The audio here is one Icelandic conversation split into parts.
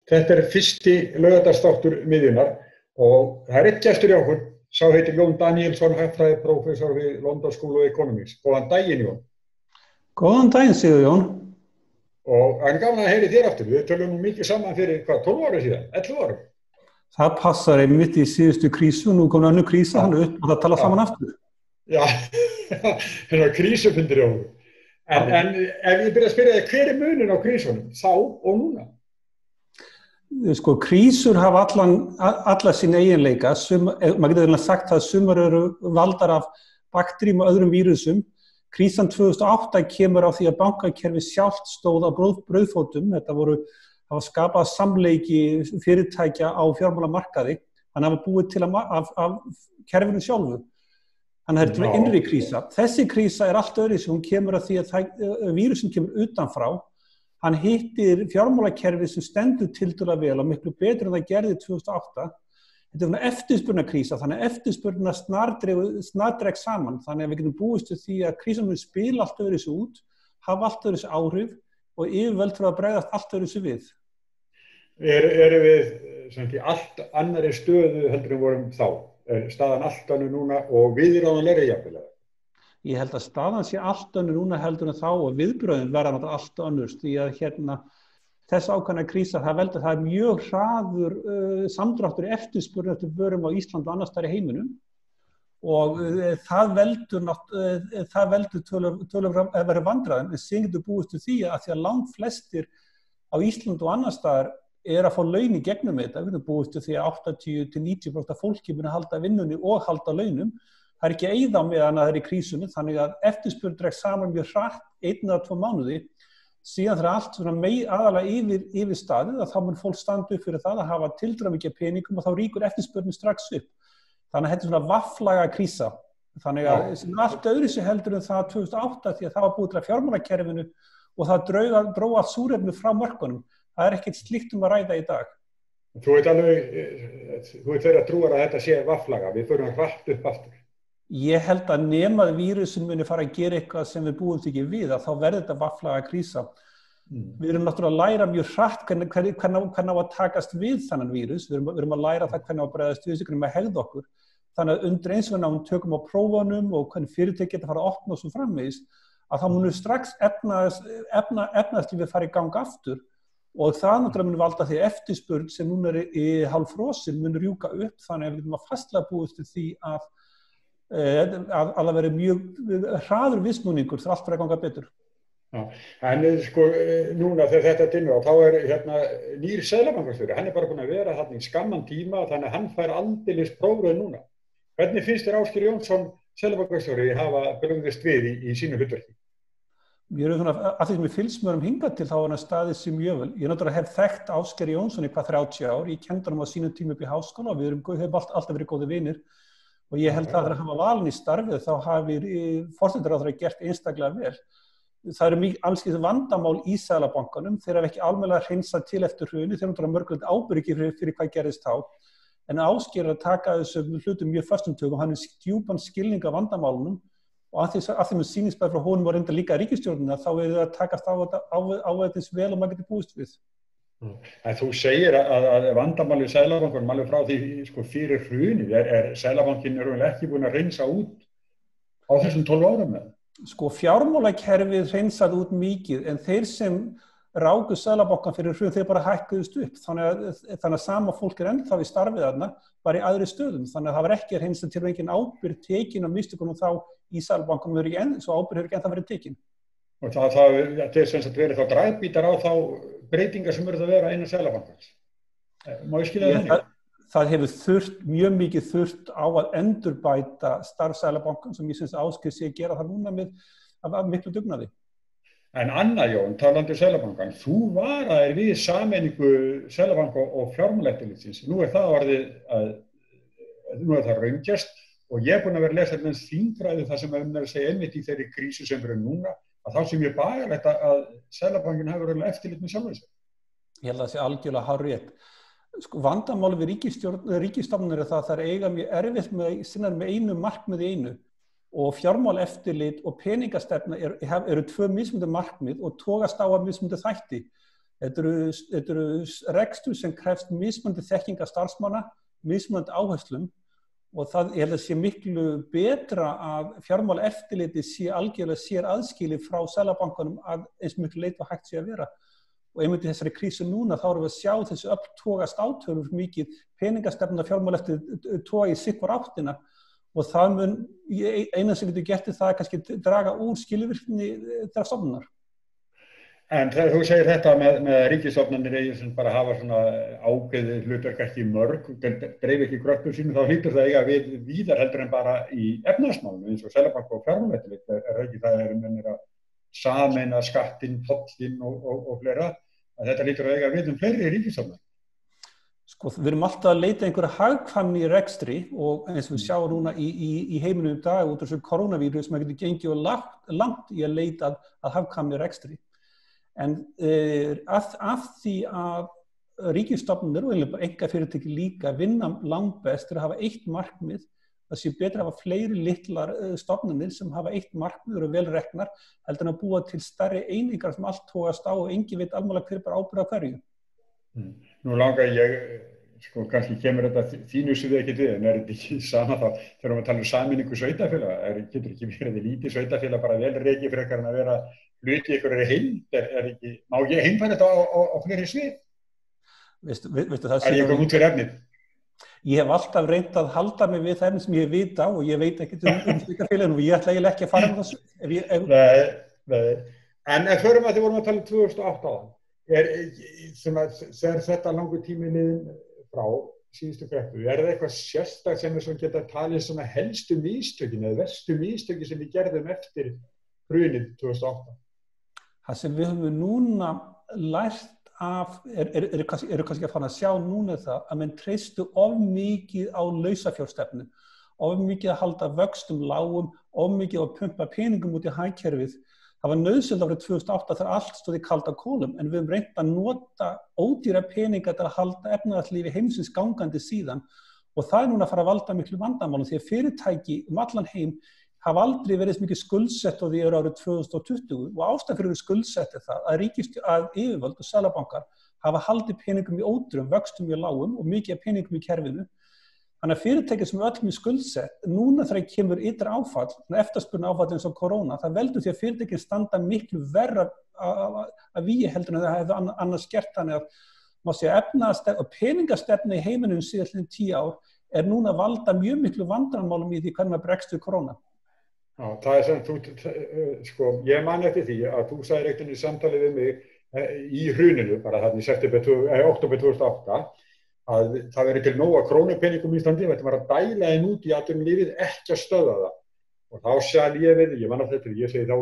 Þetta fyrsti laugardagsþáttur Miðjunnar og það einn gestur hjá okkur, sá heitir Jón Daníelsson, hagfræðiprófessor við London School of Economics. Góðan daginn, Jón. Góðan daginn, Sigurjón. Og það gaman að heyri þér aftur. Við tölum nú mikið saman fyrir, 12 ára síðan, 11 ára? Það passar einmitt í síðustu krísu, nú kom önnur krísa, hann upp og það tala saman aftur. Já, hérna krísufundir hjá okkur. En ef ég byrja að spyrja þig, hver munurinn á krísunum, þá og núna? Sko, krísur hafa alla sína eiginleika, maður getur sagt að sumar eru valdar af bakteríum og öðrum vírusum. Krísan 2008 kemur á því að bankakerfi sjálft stóð á brauðfótum, þetta hafa skapað samleiki fyrirtækja á fjármálamarkaði, hann hafa búið til af kerfinu sjálfu. Þannig að þetta er innri krísa. Þessi krísa allt öðruvísi, hún kemur að því að vírusin kemur utanfrá. Hann hittir fjármálakerfið sem stendur tiltölulega vel og miklu betur en það gerði 2008. Þetta er eftirspurnarkrísa, þannig að eftirspurna snardreg saman. Þannig að við getum búist við því að krísan mun spila allt öðruvísi út, hafa allt öðruvísi áhrif og yfirvöld þurfa að bregðast allt öðruvísi við. Erum við allt annarri stöðu heldur en vorum þá? Staðan allt önnur núna og viðráðanlegri jafnvel? Ég held að staðan sé allt önnur núna heldur en þá og viðbrögðin verða náttúrulega allt önnur því að þess ákveðna krísa það er mjög hraður samdráttur í eftirspurn eftir vörum á Íslandi og annars staðar í heiminum og það veldur töluvert að vera vandræðum en síðan getur búist við því að langt flestir á Íslandi og annars staðar að fá laun í gegnum þetta. Við getum búist við því að 80-90% af fólki muni halda vinnunni og halda launum. Það ekki að eyða meðan það í krísunni, þannig að eftirspurn dregst saman mjög hratt 1 eða 2 mánuði. Síðan þegar allt aðalega yfir staðið, þá mun fólk standa upp fyrir það að hafa tiltölulega mikið peningum og þá rýkur eftirspurnin strax upp. Þannig að þetta er vafflaga krísa. Þannig að allt öðruvísi heldur en það 2008 því að það var búið til að fjármálakerfinu og það dró allt súrefni frá mörkunum. Það ekkert slíkt að ræða í dag. Þú ert þeirra trúar að þetta sé vafflaga, við förum hratt upp aftur. Ég held að nema að vírusin muni fara að gera eitthvað sem við búum ekki við að þá verður þetta vafflaga krísa. Við erum náttúrulega að læra mjög hratt hvernig á að takast við þennan vírus. Við erum að læra það hvernig á að bregðast við, hvernig að hegða okkur. Þannig að undir eins og við tökum á prófunum og hvernig fyrirtæki geta fara að opna og svo framvegis, að þá munum strax efnahagslífið fara í gang aftur og það náttúrulega mun valda því eftirspurn sem núna í hálffrosin mun rjúka upp þannig að við getum að fastlega búist til því að það veri mjög hraður viðsnúningur þegar allt verður að ganga betur. Já, en núna þegar þetta dynur á, þá nýr seðlabankastjóri, hann bara búinn að vera þarna í skamman tíma, þannig að hann fær aldeilis prófröð núna. Hvernig finnst þér Ásgeir Jónsson seðlabankastjóri hafa brugðist við í sínu hlutverki? Ég að því sem ég fylgst með hingað til þá hann staðið sér mjög vel. Ég náttúrulega hef þekkt Ásgeir Jónsson í 30 ár, ég kenndi honum á sínum tíma upp í háskóla og við höfum alltaf verið góðir vinir. Og ég held að þegar hann var valinn í starfið þá hafi forsætisráðherra gert einstaklega vel. Það eru alls konar vandamál í Seðlabankanum, þeir hafa ekki almennilega hreinsað til eftir hrunið, þeir eru mörgulegt ábyrgi fyrir hvað gerðist þá. En Ásgeir að taka þessum hlutum mjög föstum tökum, hann djúpan skilning af vandamálunum og að því með sýnisbæði frá honum og reynda líka ríkisstjórnina þá það að takast á þetta eins vel og maður getur búist við. En þú segir að vandamálið Seðlabankanum alveg frá því fyrir hrunið, Seðlabankinn ekki búinn að reynsa út á þessum 12 árum með? Fjármálakerfið hreinsaði út mikið, en þeir sem ráku Seðlabankann fyrir hrun, þeir bara hækkuðust upp. Þannig að sama fólk ennþá í starfið þarna var í aðri stöðum. Þannig að það var ekki hreinsað til engin ábyrgð tekin á mistökunum þá í Seðlabankanum, svo ábyrgð hefur ekki ennþá verið tekin. Og það sem sagt verið þá dragbítar á þá breytingar sem verður að vera innan Seðlabankans. Má ég skilja það? Það hefur mjög mikið þurft á að endurbæta starf Seðlabankans sem ég syns Ásgeir sé að gera það núna með miklu dugnaði. En Anna Jón, talandi Seðlabankan, þú varaðir við sameiningu Seðlabanka og fjármálaeftirlitsins. Nú það raungjast og ég búinn að vera að lesa þennan þingræðu það sem að segja einmitt í þeirri krísu sem verður núna, að þá sem ég bagalegt að Seðlabankin hefur eftirlit með sjálfur sér. Ég held að það sé algjörlega hárrétt. Sko, vandamáli við ríkisstofnanir er það að þær eiga mjög erfitt með einu markmiði einu og fjármálaeftirlit og peningastefna eru tvö mismunandi markmið og togast á að mismunandi þætti. Þetta eru rekstur sem krefst mismunandi þekkingar starfsmanna, mismunandi áherslum og það er að sé miklu betra að fjármálaeftirliti sé algjörlega sér aðskilið frá Seðlabankanum að eins miklu leit og hægt sé að vera. Og einmitt í þessari krísu núna þá erum við að sjá þessu öll togast átölur mikið peningastefna fjármálaeftirlit toga í sitt hvor áttina og það mun eina sem getur gert það kannski draga úr skilvirkni þeirra stofnunar. En þegar þú segir þetta með ríkisstofnanir sem bara hafa svona ákveðið hlutverk ekki mörg, dreif ekki kröftum sínum, þá hlýtur það eiga við víðar heldur en bara í efnahagsmálum eins og Seðlabanka og fjármálaeftirlit það mennir að sameina skattinn, tollinn og fleira, að þetta hlýtur að eiga við fleiri ríkisstofnanir. Sko, við erum alltaf að leita einhverja hagkvæmni í rekstri og eins og við sjáum núna í heiminum í dag út af þessu koronavírus sem getur gengið langt í að leita að hagkvæmni í rekstri. En af því að ríkisstofnanir og einkafyrirtæki líka vinna langbest að hafa eitt markmið, það sé betra að hafa fleiri litlar stofnanir sem hafa eitt markmið og eru vel reknar heldur en að búa til stærri einingar sem allt togast á og enginn veit alveg hver bara ábyrgð á hverju. Nú langar ég, sko kannski kemur þetta þínu svið ekkert við, en er þetta ekki sama þá þegar við tala sameiningu sveitarfélaga, getur ekki verið lítið sveitarfélag bara vel rekið frekar en að vera hluti í einhverju heild, má ég heimfæra þetta á fleiri svið? Veistu það ég kom út fyrir efnið? Ég hef alltaf reynt að halda mig við það sem ég veit á og ég veit ekkert sveitarfélaginu og ég ætla eiginlega ekki að fara með þessu. Nei. En förum að þið vorum að tala 2008 á þegar þetta langur tími liðin frá síðustu kreppu, það eitthvað sérstakt sem við geta talið svona helstu mistökin eða verstu mistökin sem við gerðum eftir hrunið 2008? Það sem við höfum núna lært af, eru kannski að fara að sjá núna það að menn treystu of mikið á lausafjárstefnu, of mikið að halda vöxtum lágum, of mikið að pumpa peningum út í hagkerfið. Það var nauðsynlegt árið 2008 þegar allt stóð í kalda kolum en við höfum reynt að nota ódýra peninga til að halda efnahagslífi heimsins gangandi síðan og það núna að fara að valda miklu vandamálum því að fyrirtæki allan heim hafa aldrei verið mikið skuldsett og því eru árið 2020 og ástæðan fyrir skuldsetti það að yfirvöld og seðlabankar hafa haldið peningum í ódýrum, vöxtum í lágum og mikið peningum í kerfinu. Þannig að fyrirtæki sem öll með skuldsett, núna þegar kemur ytra áfall, eftirspurna áfall eins og korona, það veldur því að fyrirtækin standa miklu verra að vígi heldur en það hefði annars gert þannig að má segja og peningastefna í heiminum síðan 10 ár núna að valda mjög miklu vandamálum í því hvernig maður bregst við korona. Já, það sem sko, ég man eftir því að þú sagðir ekkert í samtali við mig í hruninu, bara þarna í október 2008, að það veri til nóga krónupeningum í Íslandi, þetta var að dæla þeim út í atvinnulífið, ekki að stöðva það. Og þá sagði ég við, ég man að þetta, ég segi þá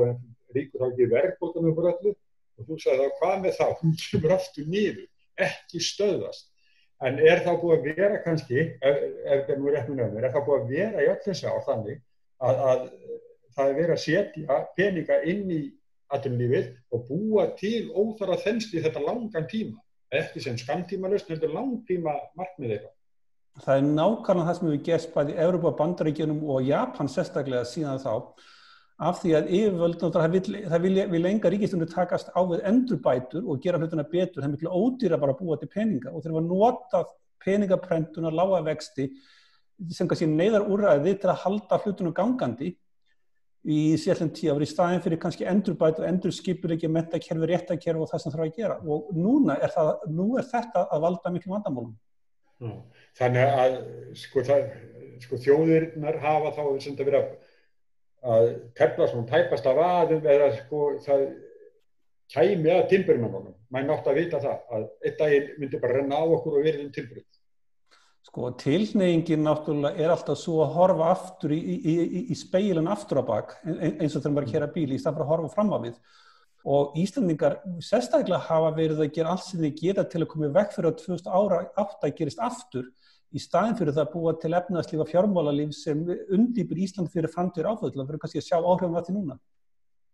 ríkur þá ekki verðbótan um öllu og þú sagði þá hvað með þá, hún kemur aftur niður, ekki stöðvast. En þá búið að vera kannski, ef það nú rétt með nefnir, það búið að vera í öll þessi ár þannig að það verið að setja peninga inn í atvinnulífið og búa til óþarfa þenslu í þetta langan tíma. Ekki sem skammtímalausn, heldur langtíma markmið eitthvað. Það nákvæmlega það sem við gerst bæði í Evrópu, Bandaríkjunum og Japan sérstaklega síðan þá af því að yfirvöld það vilja enga ríkisstjórnir takast á við endurbætur og gera hlutina betur, það er miklu ódýra bara að búa til peninga og þeir var notað peningaprentuna, lága vexti sem kannski neyðarúrræði til að halda hlutunum gangandi í síðan 10 ár í staðinn fyrir kannski endurbætur, endurskipuleggja, menntakerfi, réttarkerfi og það sem þarf að gera. Og nú er þetta að valda miklu vandamálum. Þannig að sko þjóðirnar hafa þá sem það verið að tefla svona tæpast af aðum eða sko það kæmi að timburmannunum. Maður nátt að vita það að einn daginn myndi bara renna á okkur og verið timburinn. Sko tilhneigingin náttúrulega er alltaf svo að horfa aftur í spegilinn aftur á bak eins og þegar maður keyra bíl í staðinn fyrir að horfa fram á við og Íslendingar sérstaklega hafa verið að gera allt sem þeir geta til að koma í veg fyrir að 2008 gerist aftur í staðinn fyrir það að búa til efnahagslíf og fjármálalíf sem undýpir Ísland fyrir framtíðar áföll og fyrir kannski að sjá áhrifum af því núna.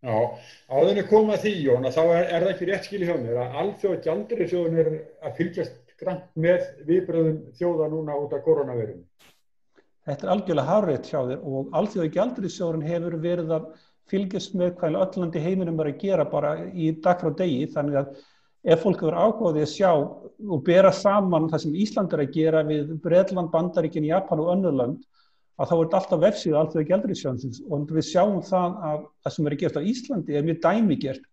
Já, áður en koma því Jón, þá er það ekki rétt skilið hjá mér að alþjóðagjaldeyrissjóðurinn að fylgjast grannt með viðbrögðum þjóða núna út af koronaveirunni? Þetta algjörlega hárrétt hjá þér og alþjóðlegi gjaldeyrisjóðurinn hefur verið að fylgjast með hvað öll lönd í heiminum að gera bara í dag frá degi, þannig að ef fólk hefur áhuga á því að sjá og bera saman það sem Ísland að gera við Bretland, Bandaríkin, Japan og önnur lönd, að þá þetta alltaf vefsíðu alþjóðlegi gjaldeyrisjóðsins og við sjáum það að það sem að gert á Íslandi mjög dæmigert.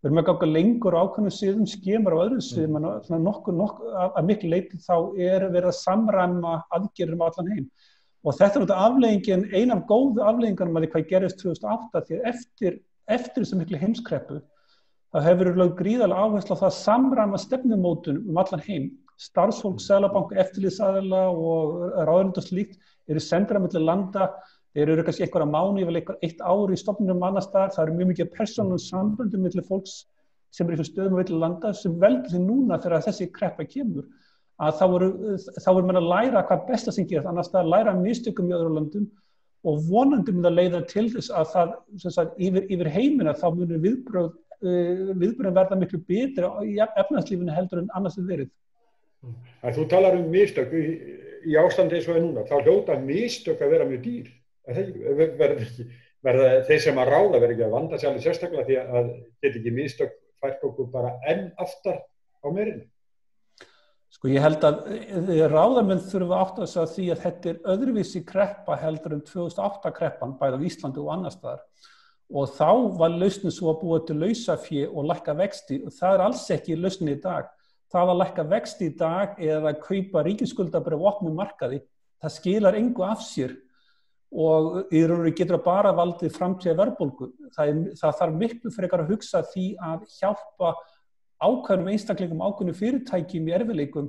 Við erum að ganga lengur á ákveðnum sviðum, skemur á öðrum sviðum, en að miklu leyti þá verið að samræma aðgerðir allan heim. Og þetta er afleiðingin, ein af góðu afleiðingunum að hvað gerist 2008, því að eftir þessu miklu heimskreppu, þá hefur verið lögð gríðarlega áherslu á það að samræma stefnumótun allan heim. Starfsfólk, seðlabanka, eftirlitsaðila og ráðuneyti og slíkt eru sendir á milli landa, þeir eru kannski einhverja mánuði eða eitt ár í stofnunum annars staðar, það eru mjög mikið persónulegum samböndum milli fólks sem eru í stöðum á milli landa sem veldur sig núna þegar þessi kreppa kemur. Að þá voru menn að læra hvað besta sem gerist, annars það læra mistökum í öðrum löndum og vonandi mun það leiða til þess að það, sagt, yfir heimina þá munir viðbrögðin verða miklu betri í efnahagslífinu heldur en annars verið. Þú talar mistök í ástandi eins og núna, þá hljóta mistök að vera mjög dýr. Verða þeir sem að ráða verða ekki að vanda sig alveg sérstaklega því að geta ekki mistök fært okkur bara enn aftar á meirinu? Sko ég held að ráðamenn þurfa átt að segja því að þetta er öðruvísi kreppa heldur en 2008 kreppan bæði á Íslandi og annars staðar. Og þá var lausnin svo að búa til lausafé og lækka vexti og það er alls ekki lausnin í dag. Það að lækka vexti í dag eða kaupa ríkisskuldabréf á opnum markaði, það skilar engu af sér og í raun og getur bara valdið framtíða verðbólgu. Það þarf miklu frekar að hugsa því að hjálpa ákveðnum einstaklingum, ákveðnum fyrirtækjum í erfiðleikum.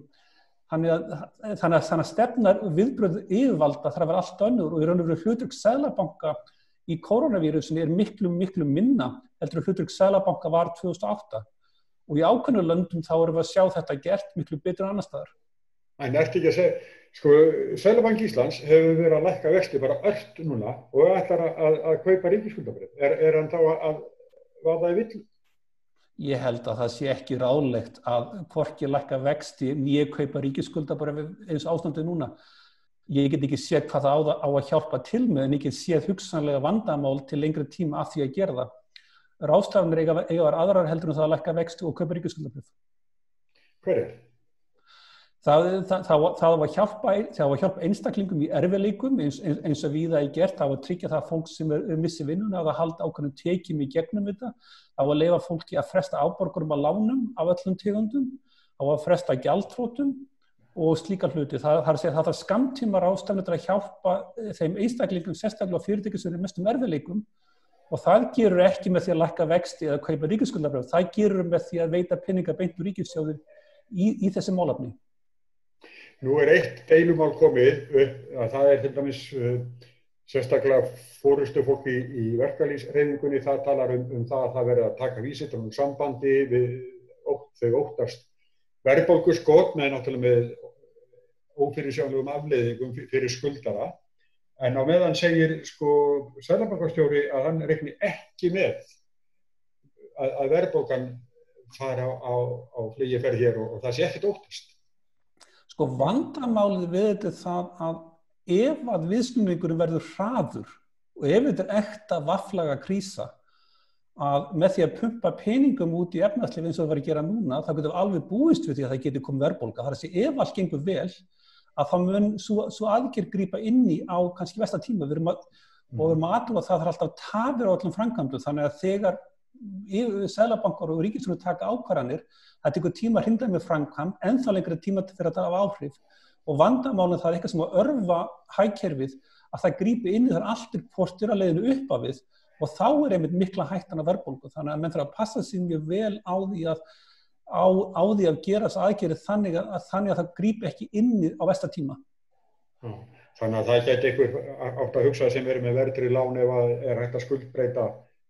Þannig að stefnar viðbrögð yfirvalda þarf að vera allt önnur og í raun og veru hlutverk seðlabanka í koronavírusinni er miklu minna heldur en hlutverk seðlabanka var 2008. Og í ákveðnum löndum þá erum við að sjá þetta gert miklu betur en annars staðar. En ertu ekki að segja, sko, Seðlabanki Íslands hefur verið að lækka vexti bara ört núna og ætlar að kaupa ríkisskuldabréf. Er hann þá að vaða í villu? Ég held að það sé ekki ráðlegt að hvorki lækka vexti né kaupa ríkisskuldabréf eins ástandið núna. Ég get ekki séð hvað það á að hjálpa til með en ég get séð hugsanlega vandamál til lengri tíma af því að gera það. Ráðstafanir eiga að vera aðrar heldur en það að lækka vexti og kaupa ríkisskuldabréf. Hver er? Það var að hjálpa einstaklingum í erfiðleikum eins og víða í gert, það var að tryggja það að fólk sem missi vinnuna að halda ákveðnum tekjum í gegnum þetta, það var að leyfa fólki að fresta afborgunum af lánum af öllum tegundum, það var að fresta gjaldþrotum og slíka hluti. Það er að segja að það þarf skammtíma ráðstafanir til að hjálpa þeim einstaklingum, sérstaklega fyrirtækjum sem eru mestum erfiðleikum og það gerur ekki með því að lækka vexti eða kaupa ríkisskuldabréf, það gerur með því að veita peninga beint úr ríkissjóði í þessi málefni. Nú er eitt deilumál komið upp að það er til dæmis sérstaklega forystufólk í verkalýðshreyfingunni, það talar það að það verði að taka vísitölum sambandi við þau óttast verðbólguskot með náttúrulega með ófyrirsjáanlegum afleiðingum fyrir skuldara. En á meðan segir sko seðlabankastjóri að hann reikni ekki með að verðbólgan fara á fleygiferð hér og það sé ekkert óttast. Sko vandamálið við þetta er það að ef að viðsnúningurinn verður hraður og ef þetta er ekta vafflaga krísa að með því að pumpa peningum út í efnahagslífið eins og það var að gera núna, þá getur við alveg búist við því að það geti komið verðbólga. Það er að segja ef allt gengur vel að þá mun svo aðgerð grípa inn í á kannski versta tíma. Við erum að athuga það þarf alltaf tafir á öllum framkvæmdum þannig að þegar seðlabankar og ríkisstjórnir taka ákvarðanir það tekur tíma að hrinda með framkvæmd ennþá lengri tíma fyrir að það hafa áhrif og vandamálið það er eitthvað sem að örva hagkerfið að það grípi inn í þar allt hvort er að leiðinu upp af við og þá er einmitt mikla hættan af verðbólgu þannig að menn þarf að passa sig mjög vel á því að gera þess aðgerðir þannig að það grípi ekki inn á versta tíma. Þannig að það geti einhver átt að hugsa sem verið með verðtryggð lán ef að er hægt að skuldbreyta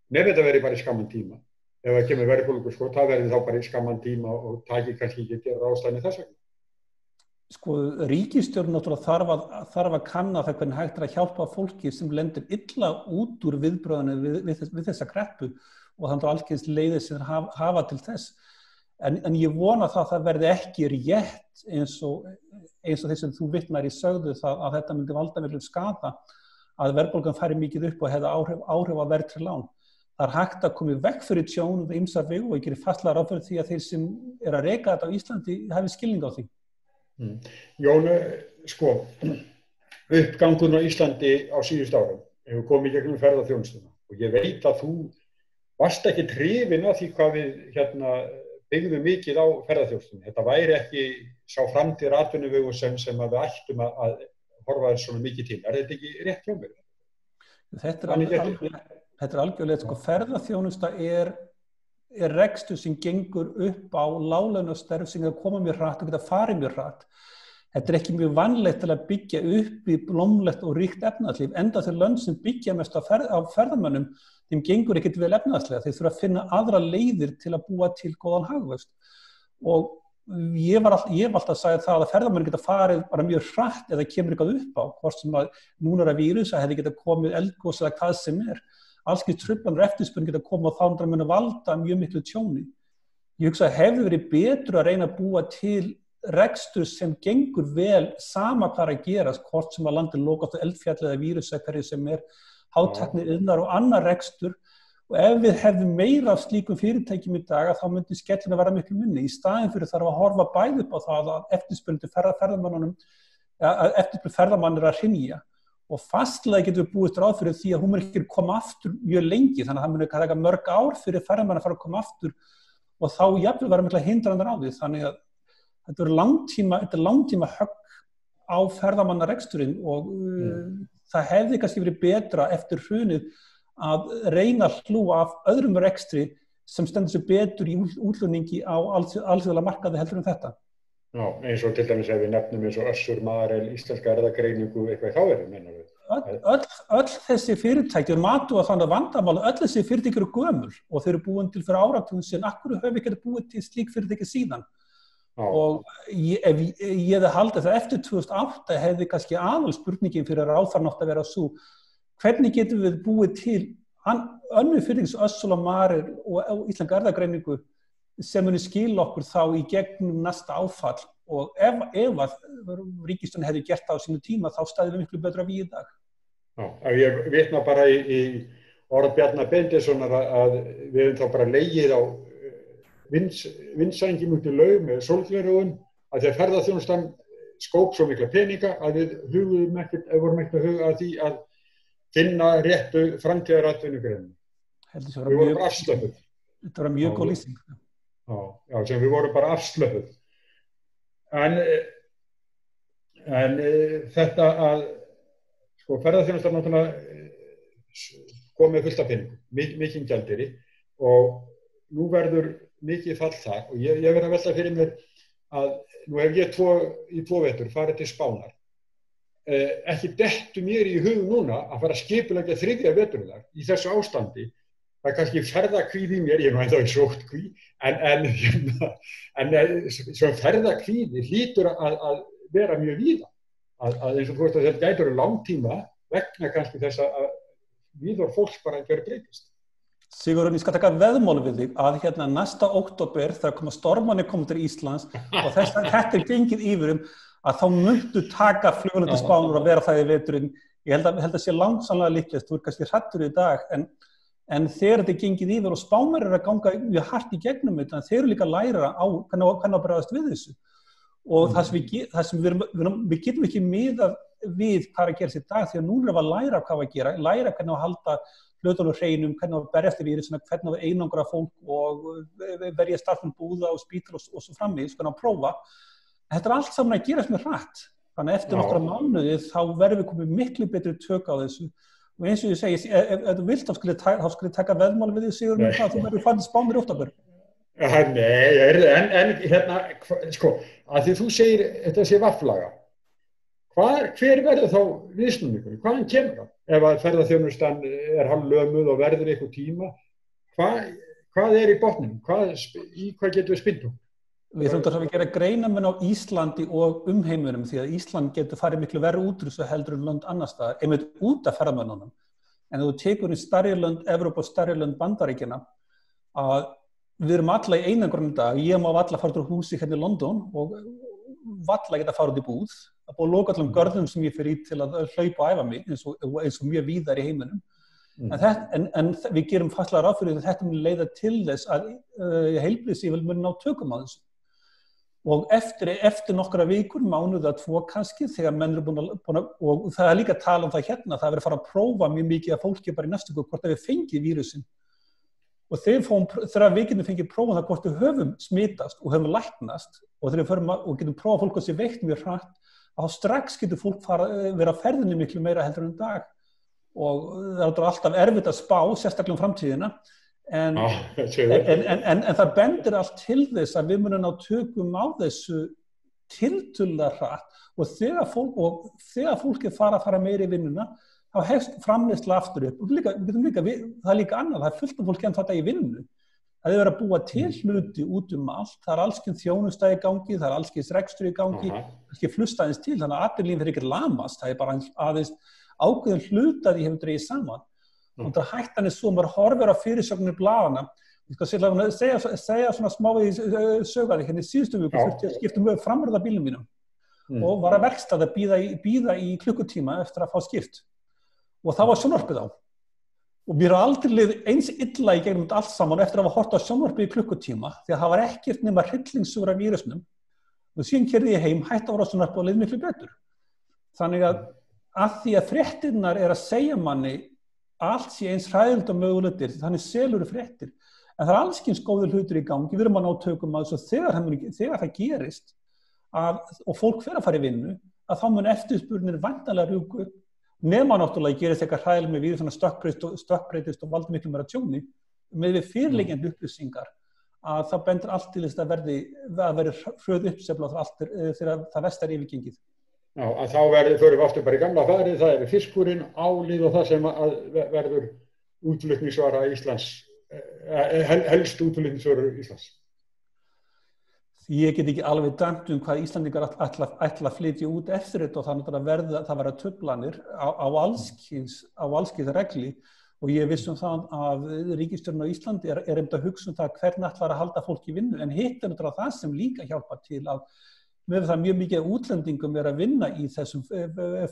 nefnir þetta verið bara í skamman tíma. Ef það kemur verðbólgu sko, það verður þá bara í skamman tíma og taki kannski ekki gera ráðstæðni þess vegna. Sko, ríkisstjórn náttúrulega þarf að kanna það hvernig hægt er að hjálpa fólki sem lendir illa út úr viðbröðinu við þessa kreppu og þannig að alls leiðir sem hafa til þess. En ég vona það verði ekki rétt eins og þess að þú vitnar í sögðu það að þetta myndi valda miklum skada að verðbólgan færi mikið upp og hefði áhrif á verðtryggð lán. Það hægt að koma í veg fyrir tjón og ýmsar vegu og ég gerir fastlega ráð fyrir því að þeir sem að reka þetta á Íslandi hafi skilning á því. Jón, uppgangurinn á Íslandi á síðustu árum hefur komið gegnum ferðaþjónustuna og ég veit að þú varst ekki hrifin af því hvað við byggðum mikið á ferðaþjónustunni. Þetta væri ekki sá framtíðar atvinnuvegur sem að við ættum að horfa svona mikið til. Þetta ekki rétt hjá mér? Þetta algjörlega, ferðaþjónusta er rekstur sem gengur upp á láglaunastörf sem koma mjög hratt og geta farið mjög hratt. Þetta ekki mjög vanlegt til að byggja upp í blómlegt og ríkt efnahagslíf, enda þau lönd sem byggja mest á ferðamönnum, þeim gengur ekkert vel efnahagslega, þeir þurfa að finna aðra leiðir til að búa til góðan hagvöxt. Og ég var alltaf að segja það að ferðamenn geta farið bara mjög hratt eða kemur eitthvað upp á, hvort sem að núna er vírus að hefði geta komið eldgos eða hvað sem er. Alls kyns truflanir og eftirspurn geta komið og þá muni valda mjög miklu tjóni. Ég hugsa að hefði verið betur að reyna að búa til rekstur sem gengur vel sama hvað að gerast, hvort sem að landin lokast á eldfjall eða vírus eða hverju sem er, hátækni iðnar og annar rekstur. Og ef við hefðum meira af slíkum fyrirtækjum í dag, þá myndi skellinu vera miklu minni. Í staðinn fyrir þarf að horfa bæði upp á það að eftirspurn ferðamann er að hrynja. Og fastlega getum við búist ráð fyrir því að hún mun ekki koma aftur mjög lengi, þannig að það mun ekki taka mörg ár fyrir ferðamann að fara að koma aftur og þá jafnvel vera mikla hindranir á því. Þannig að þetta er langtíma högg á ferðamannareksturinn og það hefði kannski verið betra eftir hrunið að reyna að hlúa af öðrum rekstri sem stendur sér betur í útlunningi á alþjóðlega markaði heldur en þetta. Já, eins og til dæmis ef við nefnum eins og Össur, Marel, íslenska erfðagreiningu, eitthvað þá er mennur við. Öll þessi fyrirtæki, matu að þannig vandamál, öll þessi fyrirtæki eru gömul og þeir eru búin til fyrir áratugum síðan, af hverju höfum við ekki búið til slík fyrirtæki síðan? Já. Og ég hefði haldið það eftir 2008 hefði kannski aðalspurningin fyrir ráðherrann átt að vera svo, hvernig getum við búið til önnur fyrirtæki Össur og Marel og íslenska erfðagreiningu sem muni skila okkur þá í gegnum næsta áfall og ef að ríkisstjórnin hefði gert það á sínu tíma þá stæðum við miklu betra við í dag. Já, ef ég vitna bara í orð Bjarnar Benediktssonar að við höfum þá bara legið á vindsængin út í laug með sólgleraugun að þegar ferðaþjónustan skóp svo mikla peninga að við vorum ekkert að huga að því að finna réttu framtíðaratvinnugreinin. Við vorum bara afslöppuð. Þetta var mjög góð lýsing. Já, sem við vorum bara afslöppuð. En þetta að ferðaþjónustan náttúrulega komið fullt af peningum, mikinn gjaldeyri og nú verður mikið fall þar og ég verð að velta fyrir mér að nú hef ég í 2 vetur farið til Spánar. Ekki dettu mér í hug núna að fara að skipuleggja 3. veturinn þar í þessu ástandi. Það er kannski ferðakvíði í mér, ég er nú ennþá í sóttkví, en svo ferðakvíði hlýtur að vera mjög víða. Að eins og þú veist að þetta gætur langtíma vegna kannski þess að víðor fólks bara að gera breytist. Sigurður, ég skal taka veðmáli við þig að næsta október þegar stormarnir koma til Íslands og þetta er gengið yfirum að þá muntu taka flugvélar til Spánar og vera það í veturinn. Ég held að sé langsamlega líklegt, þú er kannski hræddur í dag en þegar þetta er gengið yfir og Spánar eru að ganga mjög hart í gegnum þetta en þeir eru líka að læra á hvernig að bregðast við þessu. Og það sem við getum ekki miðað við hvað að gerast í dag því að núna erum við að læra hvað að gera, læra hvernig að halda hlutunum hreinum, hvernig að berjast í vírusina, hvernig að einangra fólk og verja starfsmenn búða og spítal og svo framvegis, hvernig að prófa. Þetta er allt saman að gerast með hratt. Þannig að eftir nokkra mánuði þá verðum við komið miklu betri tök á þessu. Og eins og ég segi, ef þú vilt þá skulle taka veðmáli við því Sigurður með það, þú verður farið til Spánar í október. Nei, að því þú segir þetta sé vafflaga. Hver verður þá viðsnúningur? Hvaðan kemur það? Ef að ferðaþjónustan er hálflömuð og verður eitthvað tíma, hvað er í botninum? Í hvað getum við spynnt? Við þurfum að gera greinamenn á Íslandi og umheiminum því að Ísland getur farið miklu verri út úr þessu heldur en lönd annars staðar, einmitt út af ferðamönnunum. En þú tekur í stærri lönd Evrópu og stærri lönd Bandaríkjanna að við erum alla í einangrun í dag, ég má alla fara út úr húsi hérna í London og valla geta fara út í búð, að búið að loka allum görðum sem ég fer í til að hlaupa og æfa mig eins og mjög víðar í heiminum. En við gerum fastlega ráð fyrir að þetta mun leiða til þess að heilbrigðisyfirvöld muni ná tökum á þessu. Og eftir nokkra vikur, mánuði að 2 kannski, þegar menn eru búin að, og það er líka að tala það hérna, það verið að fara að prófa mjög mikið að fólki bara í næstu viku hvort að við fengið vírusinn. Og þegar við getum fengið prófað það hvort við höfum smitast og höfum læknast og þegar við förum og getum prófað fólk að sé veikt mjög hratt, þá strax getur fólk vera á ferðinni miklu meira heldur en dag. Og það er alltaf erfitt að spá, sérstaklega framtíðina, en það bendir allt til þess að við munum ná tökum á þessu tiltölulega hratt og þegar fólk fara meira í vinnuna, þá hefst framleiðsla aftur upp. Og það er líka annað, það er fullt af fólki en þetta í vinnu. Það er verið að búa til hluti út allt, það er allskyns þjónusta í gangi, það er allskyns rekstur í gangi, ekki flusta aðeins til, þannig að atvinnulíf er ekki lamast, það er bara aðeins ákveðin hluta því hefur dregið saman. Og það hættan svo maður horfir á fyrirsögnir blaðana. Ég skal segja svona smá í sögari, hérna í síðustu viku þurfti að skipta mjög framrúða bílnum mínum og var að verkstað að bíða í klukkutíma eftir að fá skipt. Og það var sjónvarpið á. Og mér har aldrei liðið eins illa í gegnum allt saman eftir að hafa hort á sjónvarpið í klukkutíma því að það var ekkert nema hryllingssugur af vírusnum. Og síðan keyrði ég heim, hætti að horfa á sjónvarpið og liði miklu betur. Þannig að því að fréttirnar er að segja manni allt sé eins hræðilegt og mögulegir, þannig selur fréttir. En það er allskyns góðir hlutir í gangi, við erum að ná tökum á þessu þegar það gerist og fólk fer að fara í vinnu, að þá mun eftirspurnir væntanlega rjúka upp. Nema náttúrulega gerist eitthvað hræðilegt með vírus stökkbreytist og valdi miklu meira tjóni með við fyrirliggjandi upplýsingar að það bendir allt til þess að verði hröð uppsefla þegar það vestar yfirgengið. Já, að þá förum við aftur bara í gamla farið, það er fiskurinn, álið og það sem verður útflutningsvara Íslands, helst útflutningsvara Íslands. Ég get ekki alveg dæmt hvað Íslandingar ætla að flytja út eftir þetta og það verða truflanir á allskyns regli og ég viss það að ríkisstjórnin á Íslandi er einmitt að hugsa það hvernig ætlar að halda fólk í vinnu en hitt er náttúrulega það sem líka hjálpa til að með það mjög mikið útlendingum að vinna í þessum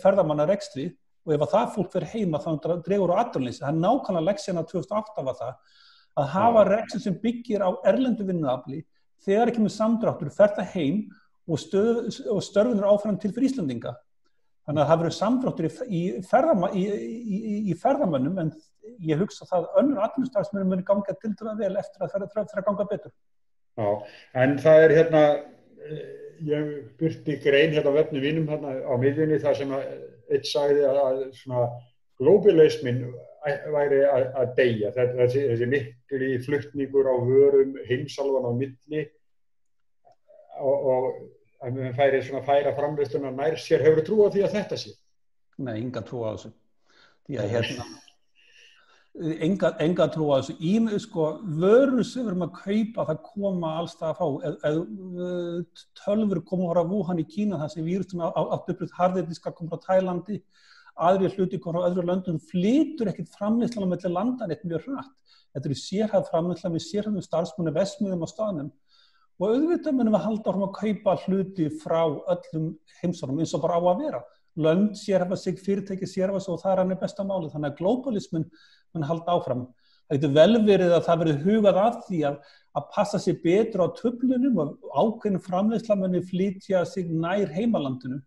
ferðamannarekstri og ef það fólk fer heima þá dregur á atvinnuleysi. Það nákvæmlega leksjan á 2008 var það að hafa rekstri sem byggir á erlendu vinnuafli. Þegar ekki með samdráttur fer það heim og störfin áfram til fyrir Íslandinga. Þannig að það verður samdráttur í ferðamönnum en ég hugsa það önnur atvinnustarfsmenn muni ganga tiltölulega vel eftir að það ganga betur. Já, en það er hérna, ég birti grein hérna á vefnum mínum hérna á miðjunni þar sem einn sagði að svona globalismin væri að deyja, þessi mikli flutningur á vörum, heimsálfan á milli og að við færa framleiðsluna nær sér. Hefur þú trú á því að þetta sé? Nei, enga trú á þessu. Því að enga trú á þessu. Vörur sem við erum að kaupa, það koma alls það að fá. Tölvur koma frá Wuhan í Kína, það sem vírusinn átt uppbreytt harðdiska koma frá Tælandi. Aðrir hluti koma frá öðru löndum flytur ekkert framleiðslan á milli landa neitt mjög hratt. Þetta er sérhæfð framleiðsla með sérhæfðum starfsmunni verksmiðjum á staðnum. Og auðvitað munum við halda áfram að kaupa hluti frá öllum heimsálfum eins og bara á að vera. Lönd sérhæfa sig, fyrirtæki sérhæfa sig og það er hann besta málið. Þannig að globalismin mun halda áfram. Það getur vel verið að það verið hugað að því að passa sig betur á truflunum og ákveðin framleiðsla muni flytja sig nær heimalandinu.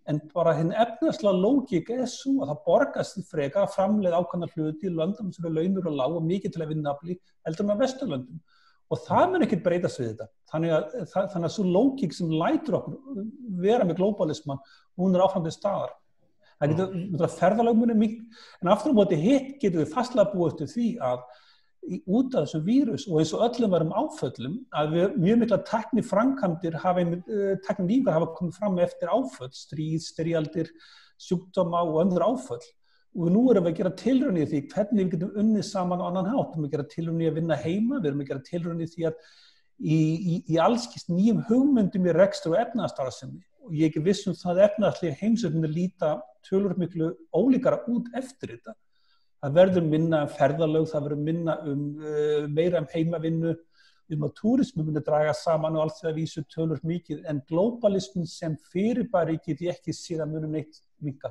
En bara hinn efnaðslega lógík er svo að það borgast frekar að framleiða ákveðna hluti í löndum sem eru launur og lág og mikið til að vinna afli heldur en á Vesturlöndum. Og það mun ekkert breytast við þetta. Þannig að svo lógík sem lætur okkur vera með globalisman, hún er áfram til staðar. Það getur ferðalögmunni mikið, en aftur á móti hitt getur við fastlega búið til því að út af þessum vírus og eins og öllum varum áföllum að mjög mikla tækniframkvæmdir tæknilífingar hafa komið fram eftir áföll, stríð, styrjaldir, sjúkdóma og önnur áföll. Og nú erum við að gera tilraun í því hvernig við getum unnið saman á annan hátt. Við erum að gera tilraun í að vinna heima, við erum að gera tilraun í því að í allskist nýjum hugmyndum í rekstur og efnahagsstarfsemi. Og ég er ekki viss það efnahagslega heimsveiflunni líta töluvert miklu ólíkara út eftir þetta. Það verður minna ferðalög, það verður minna meira heimavinnu að túrismi myndi draga saman og allt því að vísu tölur mikið, en globalismin sem fyrirbæri get ég ekki séð að muni neitt minnka.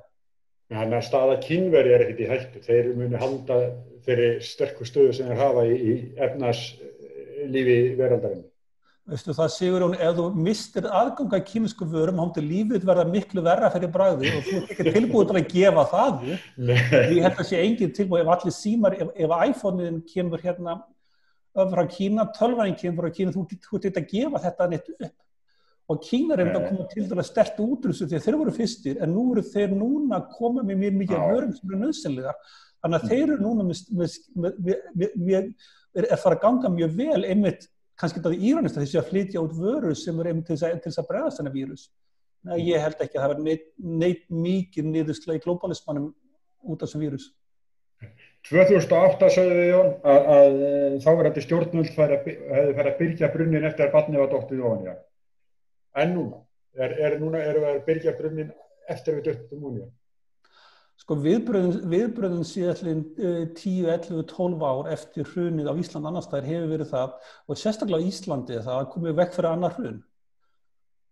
Þannig að staða Kínverja ekkert í hættu. Þeir muni halda þeirri sterku stöðu sem þeir hafa í efnahagslífi veraldarinnar. Veistu það, Sigurjón, ef þú mistir aðgang að kínversku vörum, þá lífið verða miklu verra fyrir bragði og þú ekki tilbúið til að gefa það. Ég held að sé engin tilbúið ef allir símar, ef iPhone-in kemur frá Kína, tölvan kemur frá Kína, þú ert að gefa þetta neitt upp. Og Kínar að koma til að sterkt útrússu því að þeir voru fyrstir, en nú eru þeir núna að koma með mjög mikið vörum sem eru nauðsynlegar. Þannig að þeir eru núna er fara að ganga mjög vel einmitt, kannski þetta íranist að þessi að flytja út vörur sem eru einmitt til þess að bregðast þennan vírus. Nei, ég held ekki að það var neitt mikið niðurslega í globalismanum út af þessum vírus. 2008 sögðu við, Jón, að þáverandi stjórnvöld hefði farið að byrgja brunnin eftir að barnið var dottið ofan í hann. En núna? Erum við að byrgja brunnin eftir að við döttum ofan í hann? Sko viðbröðin síðan 10, 11, 12 ár eftir hrunið á Íslandi annars staðar hefur verið það, og sérstaklega á Íslandi, það komið vekk fyrir annar hrun.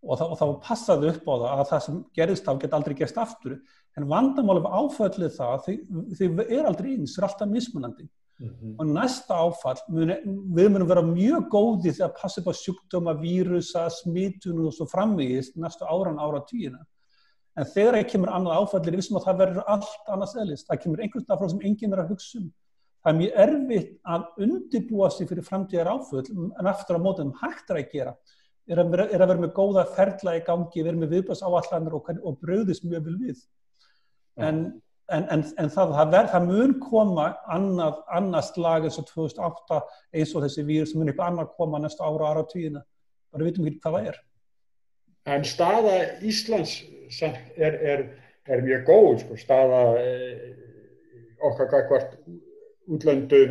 Og það passaði upp á það sem gerðist þá geti aldrei gerst aftur. En vandamálið áfallið það, þau aldrei eins, alltaf mismunandi. Og næsta áfall, við munum vera mjög góði þegar að passa upp á sjúkdóma, vírusa, smitun og svo framvegis næstu áratugina. En þegar kemur annað áfall, við vissum að það verður allt annars eðlis. Það kemur einhvers staðar frá sem enginn er að hugsa um. Það er mjög erfitt að undirbúa sig fyrir framtíðar áföll, en aftur á móti hægt að gera. Er að vera með góða ferla í gangi, vera með viðbragðsáætlanir og brugðist mjög vel við. En það mun koma annað slag eins og 2008, eins og þessi vírus sem mun eitthvað annað koma næstu áratugina. Bara vitum ekki hvað það er. En staða Íslands er mjög góð, sko. Staða okkar gagnvart útlöndum,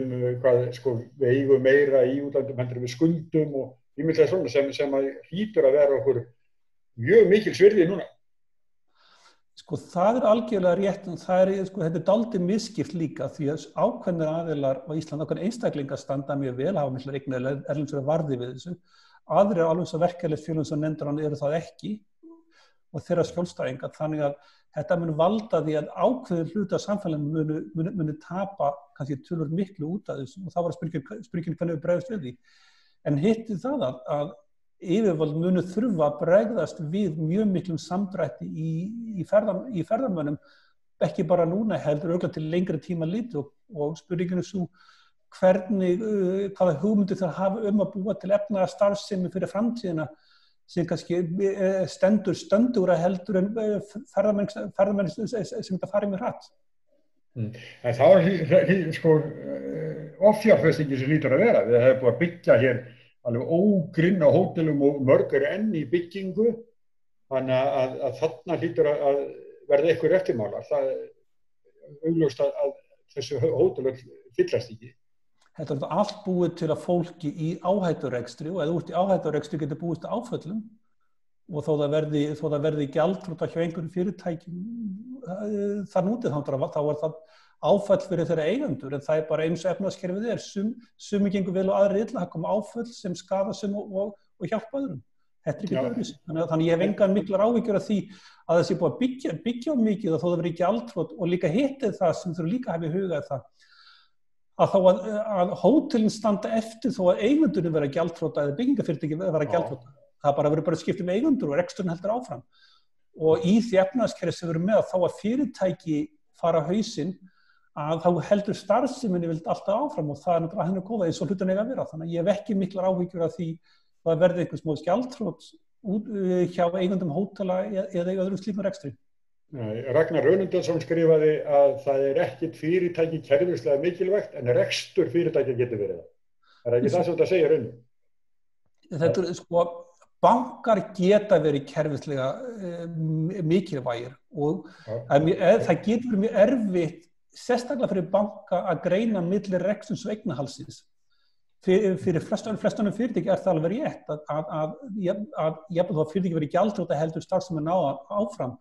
við eigum meira í útlöndum heldur við skuldum og ýmislegt svona sem hlýtur að vera okkur mjög mikil svirði núna. Sko það er algjörlega rétt, en þetta er dálítið misskipt líka því að ákveðnir aðilar á Íslandi, ákveðnir einstaklingar standa mjög vel, hafa miklar eignir erlendis varði við þessu. Aðrir alveg svo verkefnisfélögum sem nefndur hann eru það ekki og þeirra skjólstæðingar, þannig að þetta mun valda því að ákveðin hluti af samfélaginu muni tapa kannski tölur miklu út af þessu og það var spurningin hvernig við bregðast við því. En hitti það að yfirvöld munu þurfa að bregðast við mjög miklum samdrætti í ferðamönnum, ekki bara núna heldur örugglega til lengri tíma litið og spurningin svo hvaða hugmyndir þeir hafa að búa til efnahagsstarfsemi fyrir framtíðina sem kannski stendur að heldur en ferðamenn sem það farið með hratt. En þá offjárfestingin sem lítur að vera. Við hefum búið að byggja hér alveg ógrinn á hótelum og mörg eru enn í byggingu, þannig að þarna lítur að verða einhver eftirmálar. Það er augljóst að þessu hótel fyllast ekki. Þetta er allt búið til að fólki í áhætturekstri og ef þú ert í áhætturekstri getur búist til áföllum og þó það verði gjaldþrota hjá einhverjum fyrirtækjum þar núti þá er það áfall fyrir þeirra eigendur en það er bara eins og efnahagskerfið er. Sumir gengur vel og aðrir illa, það koma áföll sem skaða sum og hjálpa öðrum. Þetta er ekki öðruvísi. Þannig ég hef engan miklar áhyggjur af því að það sé búið að byggja mikið og þó það verði gjaldþrot og líka hittið það sem þurfa líka að hafa í huga það. Að hótelin standa eftir þó að eigendurinn vera gjaldþrota eða byggingafyrirtæki vera gjaldþrota. Það verður bara skipt eigendur og reksturinn heldur áfram. Og í því efnahagskerfi sem við erum með þá að fyrirtæki fara á hausinn að þá heldur starfseminni alltaf áfram og það er henni góða eins og hlutin eiga að vera. Þannig að ég hef ekki miklar áhyggjur af því að það verði einhvers móðs gjaldþrot hjá eigendum hótela eða í öðrum slíkum rekstri. Ragnar Önundarsson skrifaði að það er ekkert fyrirtæki kerfislega mikilvægt en rekstur fyrirtæki getur verið það. Er ekki það sem þetta segir Önun? Þetta er bankar geta verið kerfislega mikilvægir og það getur verið mjög erfitt sérstaklega fyrir banka að greina milli reksturs og eignahaldsins. Fyrir flestunum fyrirtæki er það alveg rétt að jafnvel þó fyrirtæki verið gjaldþrota heldur starfsemin áfram.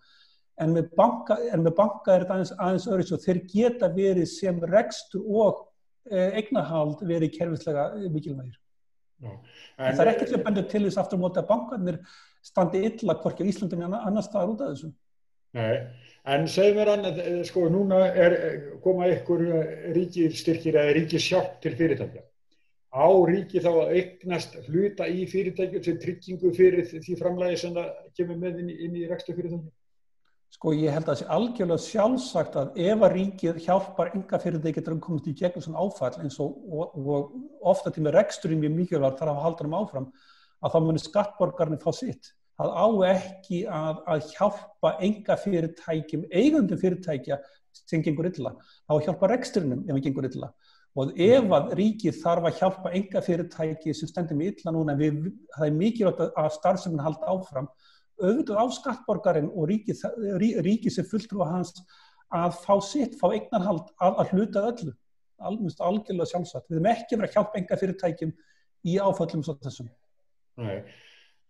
En með banka er þetta aðeins öðruvísi og þeir geta verið sem rekstur og eignarhald verið kerfislega mikilvægir. En það ekkert sem bendir til þess aftur á móti að bankarnir standi illa hvorki á Íslandi en annars staðar út af þessu. Nei, en segðu mér annað, sko, núna koma ykkur ríkisstyrkir eða ríkissjálp til fyrirtækja. Á ríki þá að eignast hluta í fyrirtækjum sem tryggingu fyrir því framlagi sem það kemur með inn í rekstur fyrirtækja? Sko, ég held að það sé algjörlega sjálfsagt að ef að ríkið hjálpar einkafyrirtæki til að komast í gegnum svona áfall eins og ofta til með reksturinn mjög mikilvægt þarf að halda áfram, að þá muni skattborgarnir fá sitt. Það á ekki að hjálpa einkafyrirtækjum, eigundum fyrirtækja sem gengur illa. Það á að hjálpa reksturinnum ef það gengur illa. Og ef að ríkið þarf að hjálpa einkafyrirtæki sem stendur með illa núna, það er mikilvægt að starfsemin halda áfram, auðvitað á skattborgarinn og ríkið sem fulltrúi hans að fá sitt, fá eignarhald að hluta öllu. Algjörlega sjálfsagt. Við höfum ekki verið að hjálpa einkafyrirtækjum í áföllum svo þessum. Nei.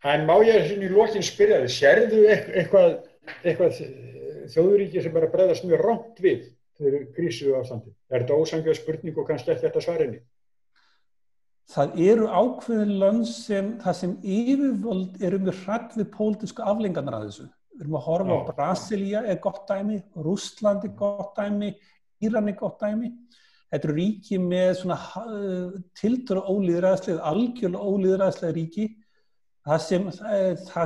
En má ég í lokin spyrja þig, sérðu eitthvað þjóðríki sem að bregðast mjög rangt við þegar krísu ástandi? Þetta ósangjöf spurning og kannski ekki þetta svarinni? Það eru ákveðin lönd það sem yfirvöld eru mjög hrædd við pólitísku afleiðingarnar af þessu. Við erum að horfa á Brasilía gott dæmi, Rússland gott dæmi, Íran gott dæmi. Þetta eru ríki með svona tiltölulega ólýðræðisleg, algjörlega ólýðræðisleg ríki. Það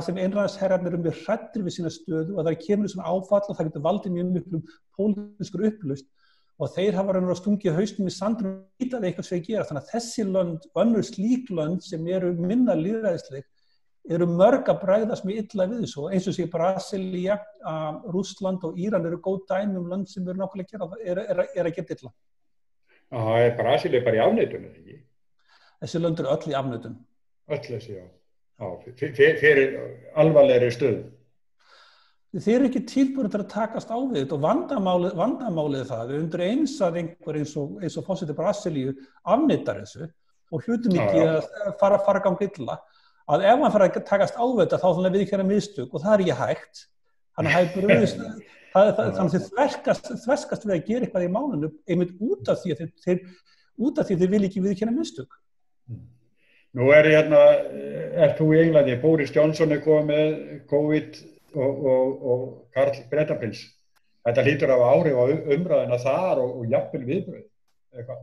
sem einræðisherrarnir eru mjög hræddir við sína stöðu og það kemur svona áfall og það getur valdið mjög miklum pólitískur upplausn. Og þeir hafa raunverulega stungið hausnum í sandinum og vitað eitthvað sem þeir gera. Þannig að þessi lönd, önnur slík lönd sem eru minna lýðræðisleg, eru mörg að bregðast mjög illa við þessu. Eins og sé Brasilía, Rússland og Íran eru góð dæmi lönd sem eru nákvæmlega að gera, að gera illa. Já, Brasilía bara í afneitun, eða ekki? Þessi lönd eru öll í afneitun. Öll þessi, já. Fyrir alvarlegri stöðu. Þeir eru ekki tilbúinir til að takast á við þetta og vandamálið það undir eins að einhver eins og forseti Brasilíu afneitar þessu og hlutum ekki að fara ganga illa, að ef hann fara að takast á við þetta þá þannig að við ekki hérna mistök og það er ekki hægt. Þannig að þeir þverskast við að gera eitthvað í málinu einmitt út af því að þeir vil ekki við hérna mistök. Nú þú í Englandi, Boris Johnson komið með COVID og Karl Bretaprins. Þetta hlýtur af áhrif á umræðuna þar og jafnvel viðbrögð, eitthvað.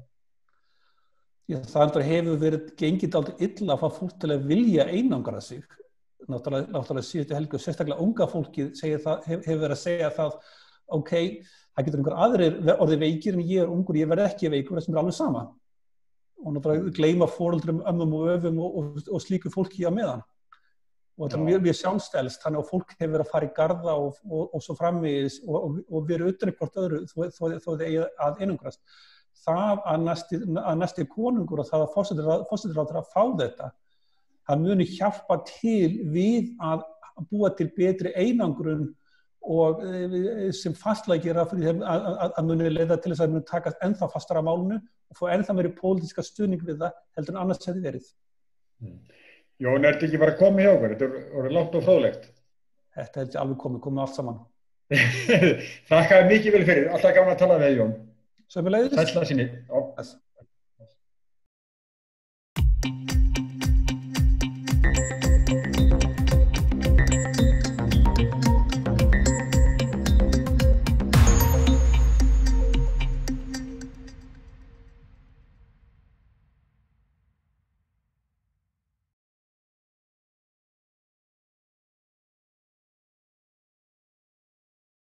Já, það hefur verið gengið dálítið illa að fá fólk til að vilja einangra sig. Náttúrulega síðustu helgi og sérstaklega unga fólkið hefur verið að segja það, ok, það getur einhver aðrir orðið veikir en ég ungur, ég verð ekki veikur, það sem alveg sama. Og náttúrulega gleyma foreldrum, ömmum og öfum og slíku fólki á meðan. Og þetta er mjög sjálfstælst, þannig að fólk hefur verið að fara í garða og svo framvegis og verið utan hvort öðru þó þið eigi að einangrast. Það að næsti konungur og það að forsætisráðherra að fá þetta, það muni hjálpa til við að búa til betri einangrun og sem fastlega gera fyrir þeim að muni leiða til þess að muni takast ennþá fastar af málinu og fá ennþá meiri pólitíska stuðning við það heldur en annars hefði verið. Jón, þetta ekki bara komið hjá okkur? Þetta er langt og fróðlegt. Þetta er alveg komið allt saman. Þakka mikið vel fyrir. Alltaf gaman að tala við Jón. Sömuleiðis. Sæll að sinni.